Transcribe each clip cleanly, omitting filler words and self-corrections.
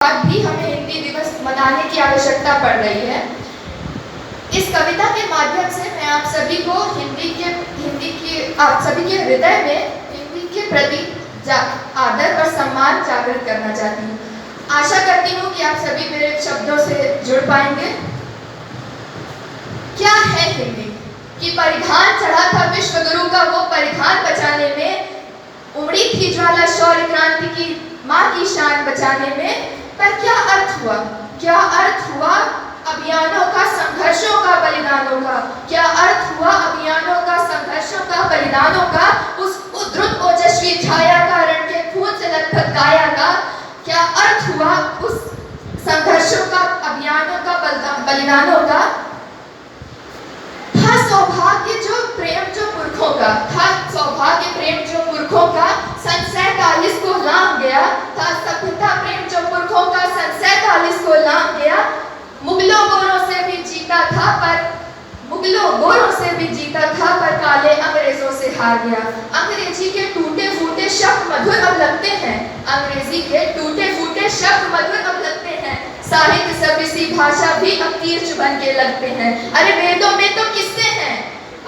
आज भी हमें हिंदी दिवस मनाने की आवश्यकता पड़ रही है। इस कविता के माध्यम से मैं आप सभी को आप सभी के हृदय में हिंदी के प्रति आदर और सम्मान जागृत करना चाहती हूँ। आशा करती हूँ कि आप सभी मेरे शब्दों से जुड़ पाएंगे। क्या है हिंदी कि परिधान चढ़ा था विश्व गुरु का, वो परिधान बचाने में उमड़ी थी ज्वाला शौर्य क्रांति की माँ की शान बचाने में। पर क्या अर्थ हुआ, क्या अर्थ हुआ अभियानों का, संघर्षों का, बलिदानों का? क्या अर्थ हुआ अभियानों का, संघर्षों का, बलिदानों का? उस उद्धृत ओजस्वी छाया का, रण के खून से लथपथ काया का? क्या अर्थ हुआ उस संघर्षों का, अभियानों का, बलिदानों का? था सौभाग्य जो प्रेम जो पुरखों का, था सौभाग्य प्रेम जो पुरखों का, सन 47 को लांग गया। था सभ्यता प्रेम जो पुरखों का, सन 47 को लांग गया। मुगलों गोरों से भी जीता था पर काले अंग्रेजों से हार गया। अंग्रेजी के टूटे फूटे शब्द मधुर अब लगते हैं, अंग्रेजी के टूटे फूटे शब्द मधुर अब लगते हैं। साहित्य सभ्य भाषा भी अब तीर चुभन के लगते हैं। अरे वेदों में तो किस्से हैं,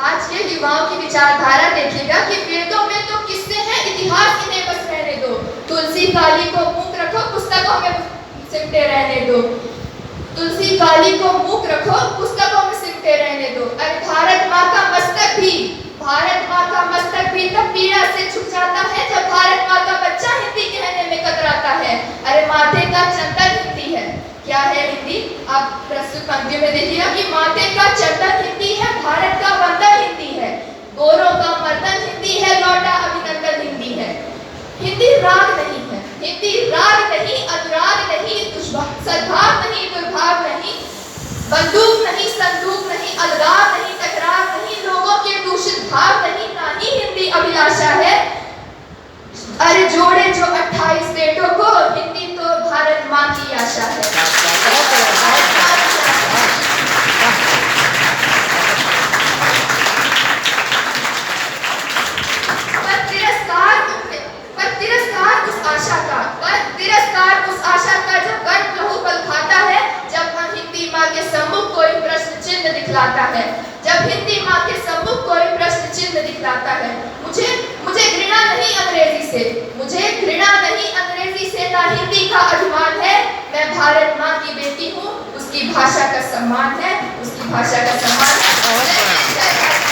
आज के युवाओं की विचारधारा देखिएगा कि वेदों में तो किस्से हैं, इतिहास इन्हें बस रहने दो। तुलसी काली को मूक रखो, पुस्तकों में सिमटे रहने दो। तुलसी काली को मूक रखो, पुस्तकों में सिमटे रहने दो। अरे भारत माँ का मस्तक भी तब पीड़ा से झुक जाता है जब भारत माँ का बच्चा हिंदी कहने में कतराता है। अरे माथे का चंदन हिंदी है। क्या है हिंदी? आप प्रस्तुत पंक्तियों में देखिएगा कि माथे का चंदन हिंदी है, भारत का वंदन हिंदी है, गोरों का मर्दन हिंदी है, लौटा अभिनंदन हिंदी है। हिंदी राग नहीं है, हिंदी राग नहीं, अनुराग नहीं, सद्भाव नहीं, दुर्भाव नहीं, बंदूक नहीं, संदूक नहीं, अलगाव नहीं, टकराव नहीं, लोगों के दूषित भाव नहीं, ना ही हिंदी अभिलाषा है। अरे जोड़े जो 28 बेटों को, हिंदी तो भारत माँ की आशा है। तिरस्कार उस आशा का जब गर्भ लहू पल खाता है, जब हिंदी माँ के सम्मुख कोई प्रश्न चिन्ह दिखलाता है, जब हिंदी माँ के सम्मुख कोई प्रश्न चिन्ह दिखलाता है। मुझे घृणा नहीं अंग्रेजी से, मुझे घृणा नहीं अंग्रेजी से, ना हिंदी का अभिमान है। मैं भारत माँ की बेटी हूँ, उसकी भाषा का सम्मान है, उसकी भाषा का सम्मान है।